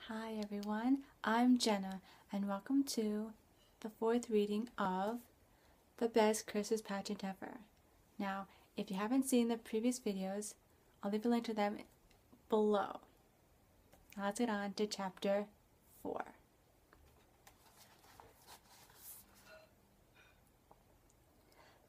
Hi everyone, I'm Jenna and welcome to the fourth reading of The Best Christmas Pageant Ever. Now, if you haven't seen the previous videos, I'll leave a link to them below. Now let's get on to chapter 4.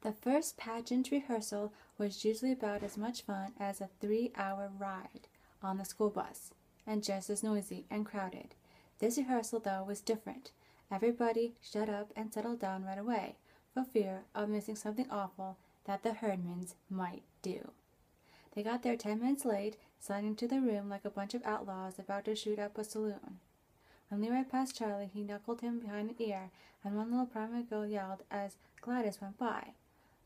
The first pageant rehearsal was usually about as much fun as a 3-hour ride on the school bus, and just as noisy and crowded. This rehearsal, though, was different. Everybody shut up and settled down right away, for fear of missing something awful that the Hermans might do. They got there 10 minutes late, sliding into the room like a bunch of outlaws about to shoot up a saloon. When Leroy passed Charlie, he knuckled him behind the ear, and one little primary girl yelled as Gladys went by.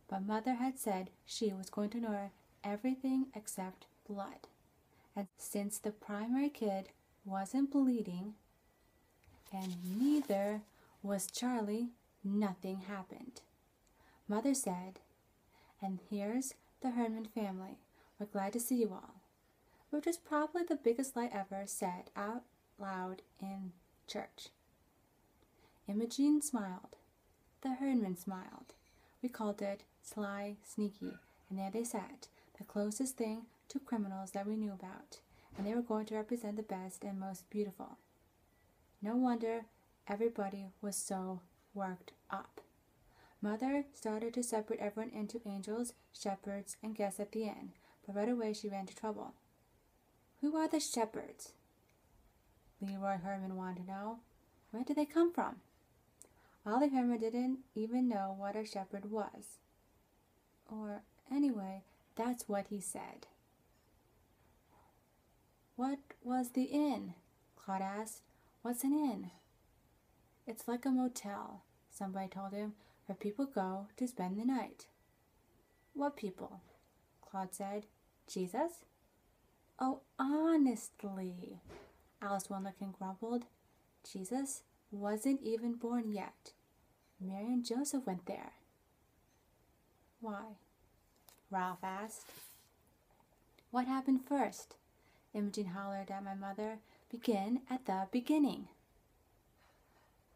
But Mother had said she was going to ignore everything except blood. And since the primary kid wasn't bleeding, and neither was Charlie, nothing happened. Mother said, "And here's the Herman family. We're glad to see you all," which was probably the biggest lie ever said out loud in church. Imogen smiled. The Herman smiled. We called it sly, sneaky, and there they sat, the closest thing to criminals that we knew about, and they were going to represent the best and most beautiful. No wonder everybody was so worked up. Mother started to separate everyone into angels, shepherds, and guests at the end, but right away she ran into trouble. Who are the shepherds? Leroy Herman wanted to know. Where did they come from? Ollie Herman didn't even know what a shepherd was. Or, anyway, that's what he said. What was the inn? Claude asked. What's an inn? It's like a motel, somebody told him, where people go to spend the night. What people? Claude said. Jesus? Oh, honestly, Alice Wunderkind grumbled. Jesus wasn't even born yet. Mary and Joseph went there. Why? Ralph asked. What happened first? Imogen hollered at my mother. Begin at the beginning.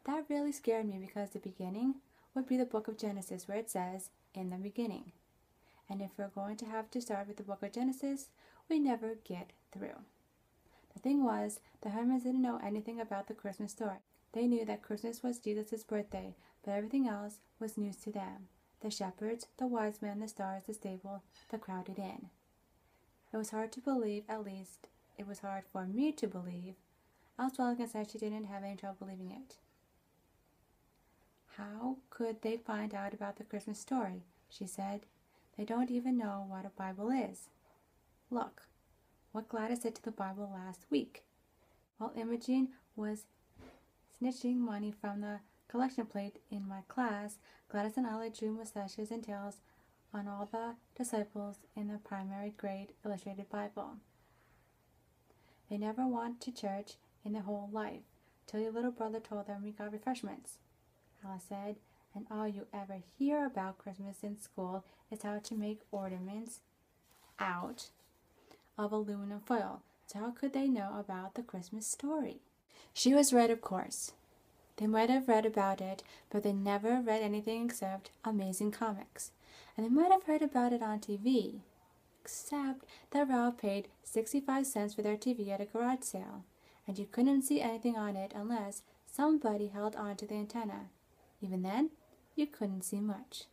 That really scared me because the beginning would be the book of Genesis where it says, in the beginning. And if we're going to have to start with the book of Genesis, we never get through. The thing was, the Hermans didn't know anything about the Christmas story. They knew that Christmas was Jesus' birthday, but everything else was news to them. The shepherds, the wise men, the stars, the stable, the crowded inn. It was hard to believe, at least it was hard for me to believe. Alice Wunderkind said she didn't have any trouble believing it. How could they find out about the Christmas story? She said. They don't even know what a Bible is. Look, what Gladys said to the Bible last week. While Imogen was snitching money from the collection plate in my class, Gladys and Ollie drew mustaches and tails on all the disciples in the primary grade illustrated Bible. They never went to church in their whole life, till your little brother told them we got refreshments, Alice said, and all you ever hear about Christmas in school is how to make ornaments out of aluminum foil. So how could they know about the Christmas story? She was right, of course. They might have read about it, but they never read anything except Amazing Comics. And they might have heard about it on TV, except that Ralph paid 65 cents for their TV at a garage sale, and you couldn't see anything on it unless somebody held onto the antenna. Even then, you couldn't see much.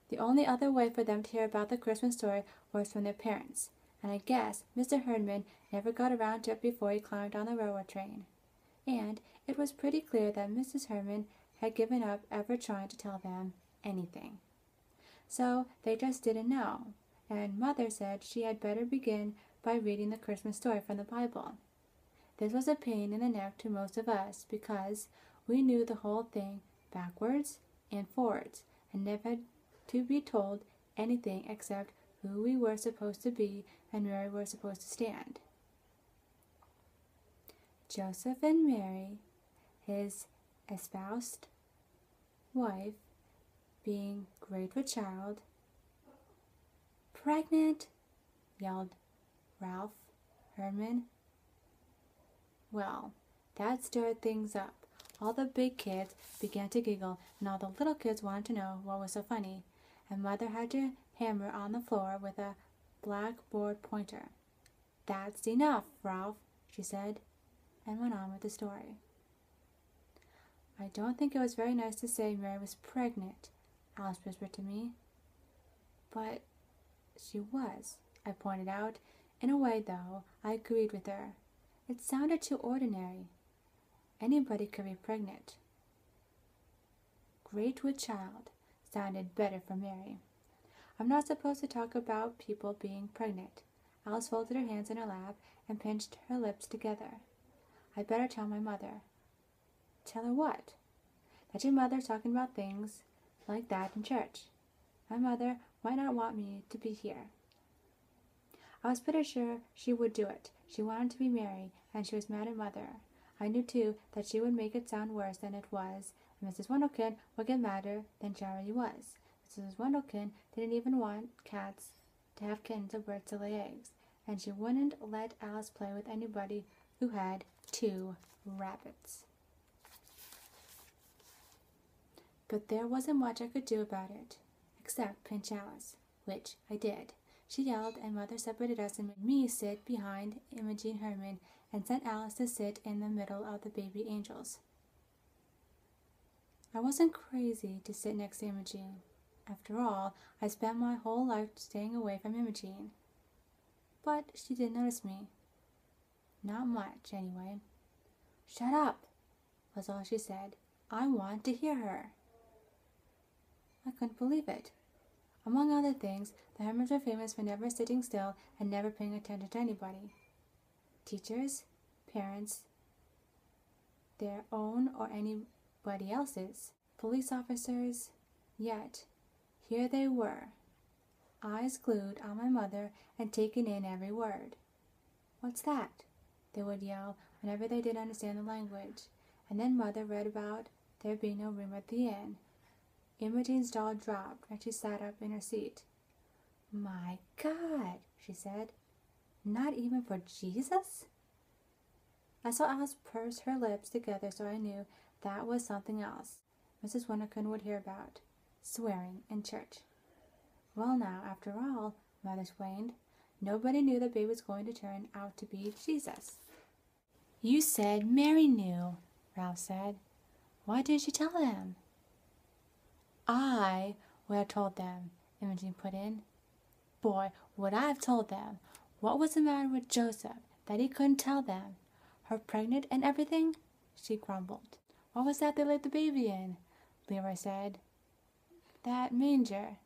The only other way for them to hear about the Christmas story was from their parents, and I guess Mr. Herman never got around to it before he climbed on the railroad train. And it was pretty clear that Mrs. Herman had given up ever trying to tell them anything. So they just didn't know, and Mother said she had better begin by reading the Christmas story from the Bible. This was a pain in the neck to most of us because we knew the whole thing backwards and forwards and never had to be told anything except who we were supposed to be and where we were supposed to stand. Joseph and Mary, his espoused wife, being great with child. Pregnant, yelled Ralph Herman. Well, that stirred things up. All the big kids began to giggle, and all the little kids wanted to know what was so funny, and Mother had to hammer on the floor with a blackboard pointer. "That's enough, Ralph," she said, and went on with the story. "I don't think it was very nice to say Mary was pregnant," Alice whispered to me. "But she was," I pointed out. In a way, though, I agreed with her. It sounded too ordinary. Anybody could be pregnant. "Great with child" sounded better for Mary. "I'm not supposed to talk about people being pregnant." Alice folded her hands in her lap and pinched her lips together. "I'd better tell my mother." "Tell her what?" "That your mother's talking about things like that in church. My mother might not want me to be here." I was pretty sure she would do it. She wanted to be Mary, and she was mad at Mother. I knew, too, that she would make it sound worse than it was, and Mrs. Wendelkin would get madder than she already was. Mrs. Wendelkin didn't even want cats to have kittens or birds to lay eggs, and she wouldn't let Alice play with anybody who had 2 rabbits. But there wasn't much I could do about it, except pinch Alice, which I did. She yelled, and Mother separated us and made me sit behind Imogen Herman and sent Alice to sit in the middle of the baby angels. I wasn't crazy to sit next to Imogen. After all, I spent my whole life staying away from Imogen. But she did notice me. Not much, anyway. "Shut up," was all she said. "I want to hear her." I couldn't believe it. Among other things, the Hermans were famous for never sitting still and never paying attention to anybody. Teachers, parents, their own or anybody else's, police officers. Yet, here they were, eyes glued on my mother and taking in every word. "What's that?" they would yell whenever they didn't understand the language, and then Mother read about there being no room at the inn. Imogen's jaw dropped and she sat up in her seat. "My God," she said. "Not even for Jesus?" I saw Alice purse her lips together, so I knew that was something else Mrs. Winnicott would hear about. Swearing in church. "Well now, after all," Mother explained, "nobody knew the baby was going to turn out to be Jesus." "You said Mary knew," Ralph said. "Why didn't you tell them?" "I would have told them," Imogen put in. "Boy, would I have told them. What was the matter with Joseph that he couldn't tell them? Her pregnant and everything?" she grumbled. "What was that they laid the baby in?" Leroy said. "That manger.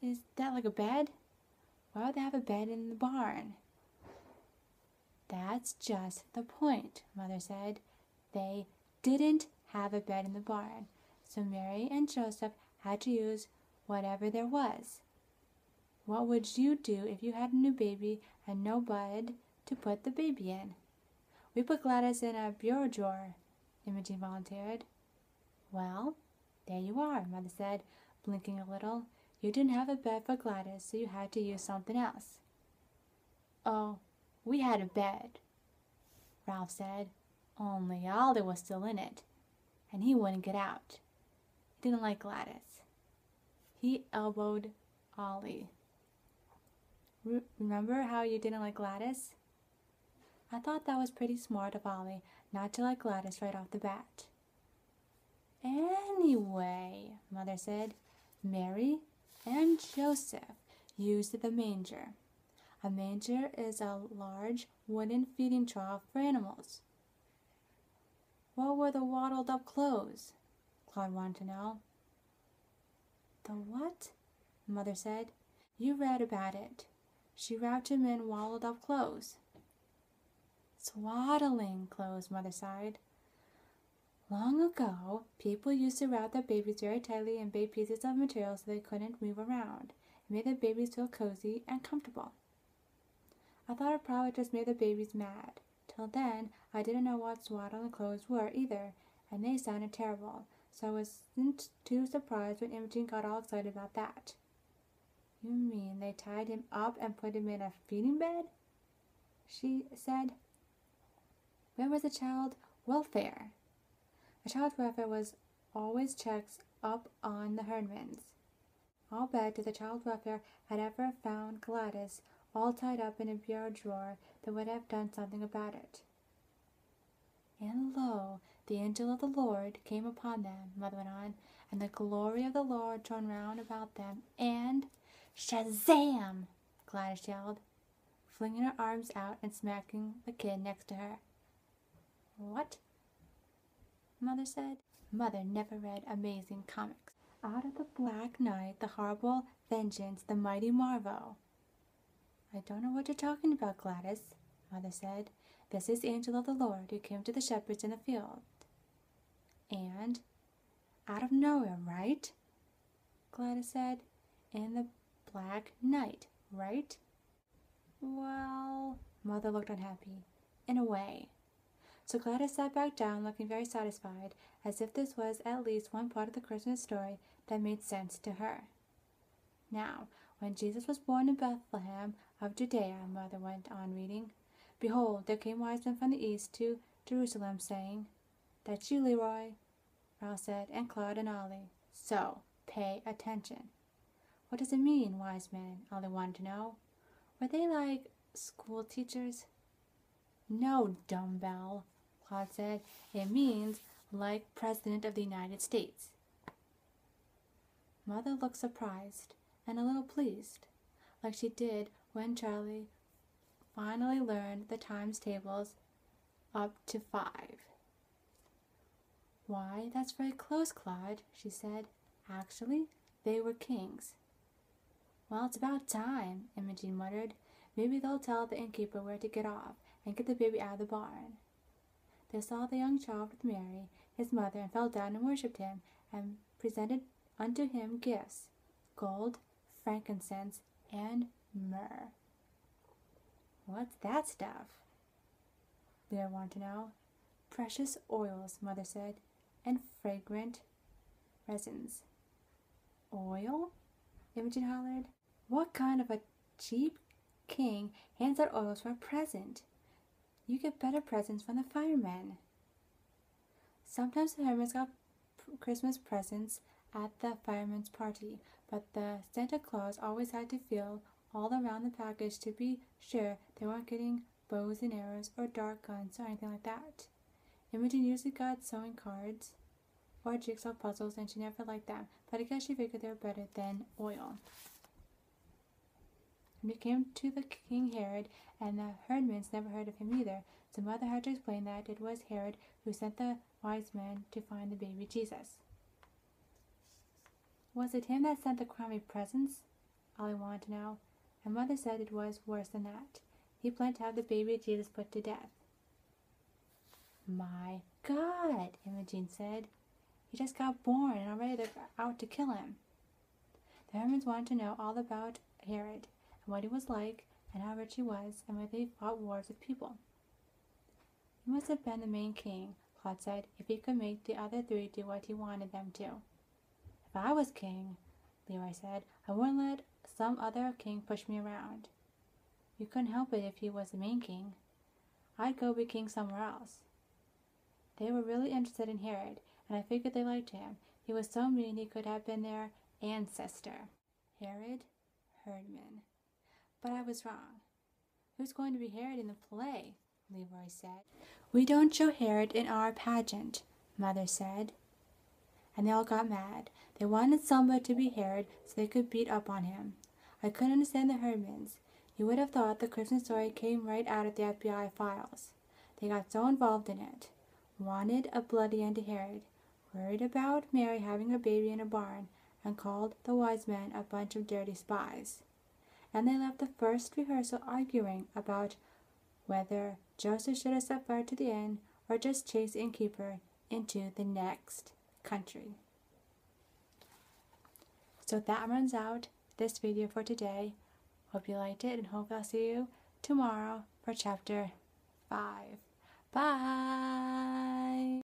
Is that like a bed? Why would they have a bed in the barn?" "That's just the point," Mother said. "They didn't have a bed in the barn, so Mary and Joseph had to use whatever there was. What would you do if you had a new baby and no bed to put the baby in?" "We put Gladys in a bureau drawer," Imogen volunteered. "Well, there you are," Mother said, blinking a little. "You didn't have a bed for Gladys, so you had to use something else." "Oh, we had a bed," Ralph said, "only Ollie was still in it, and he wouldn't get out. He didn't like Gladys." He elbowed Ollie. "Remember how you didn't like Gladys?" I thought that was pretty smart of Ollie not to like Gladys right off the bat. "Anyway," Mother said, "Mary and Joseph used the manger. A manger is a large wooden feeding trough for animals." "What were the waddled up clothes?" Claude wanted to know. "The what?" Mother said. "You read about it. She wrapped him in waddled up clothes." "Swaddling clothes," Mother sighed. "Long ago, people used to wrap their babies very tightly in big pieces of material so they couldn't move around. It made the babies feel cozy and comfortable. I thought it probably just made the babies mad. Till then, I didn't know what swaddling clothes were either, and they sounded terrible, so I wasn't too surprised when Imogen got all excited about that." "You mean they tied him up and put him in a feeding bed?" she said. Where was the child welfare? The child welfare was always checked up on the Hermans. I'll bet if the child welfare had ever found Gladys all tied up in a bureau drawer, they would have done something about it. And lo, the angel of the Lord came upon them, Mother went on, and the glory of the Lord shone round about them, and Shazam! Gladys yelled, flinging her arms out and smacking the kid next to her. What? Mother said. Mother never read amazing comics. Out of the black night, the horrible vengeance, the mighty marvel. I don't know what you're talking about, Gladys, Mother said. This is the angel of the Lord who came to the shepherds in the field. And out of nowhere, right? Gladys said. In the black night, right? Well, Mother looked unhappy. In a way. So Gladys sat back down, looking very satisfied, as if this was at least one part of the Christmas story that made sense to her. Now, when Jesus was born in Bethlehem of Judea, Mother went on reading, behold, there came wise men from the east to Jerusalem, saying, That's you, Leroy, Ralph said, and Claude and Ollie. So, pay attention. What does it mean, wise men? Ollie wanted to know. Were they like school teachers? No, dumbbell, Claude said. It means like President of the United States. Mother looked surprised and a little pleased, like she did when Charlie finally learned the times tables up to 5. Why, that's very close, Claude, she said. Actually, they were kings. Well, it's about time, Imogen muttered. Maybe they'll tell the innkeeper where to get off and get the baby out of the barn. They saw the young child with Mary, his mother, and fell down and worshipped him, and presented unto him gifts, gold, frankincense, and myrrh. What's that stuff? Leah wanted to know. Precious oils, Mother said, and fragrant resins. Oil? Imogen hollered. What kind of a cheap king hands out oils for a present? You get better presents from the firemen. Sometimes the Hermans got Christmas presents at the firemen's party, but the Santa Claus always had to feel all around the package to be sure they weren't getting bows and arrows or dart guns or anything like that. Imogen usually got sewing cards or jigsaw puzzles, and she never liked them, but I guess she figured they were better than oil. When it came to the King Herod, and the Hermans never heard of him either, so Mother had to explain that it was Herod who sent the wise men to find the baby Jesus. Was it him that sent the crummy presents? Ollie wanted to know, and Mother said it was worse than that. He planned to have the baby Jesus put to death. My God, Imogen said. He just got born and already they're out to kill him. The Hermans wanted to know all about Herod, and what he was like, and how rich he was, and whether he fought wars with people. He must have been the main king, Claude said, if he could make the other 3 do what he wanted them to. If I was king, Leroy said, I wouldn't let some other king push me around. You couldn't help it if he was the main king. I'd go be king somewhere else. They were really interested in Herod, and I figured they liked him. He was so mean he could have been their ancestor. Herod Herdman. But I was wrong. Who's going to be Herod in the play? Leroy said. We don't show Herod in our pageant, Mother said. And they all got mad. They wanted somebody to be Herod so they could beat up on him. I couldn't understand the Hermans. You would have thought the Christmas story came right out of the FBI files. They got so involved in it. Wanted a bloody end to Herod. Worried about Mary having a baby in a barn, and called the wise men a bunch of dirty spies. And they left the first rehearsal arguing about whether Joseph should have set fire to the inn or just chase the innkeeper into the next country. So that runs out this video for today. Hope you liked it, and hope I'll see you tomorrow for chapter 5. Bye!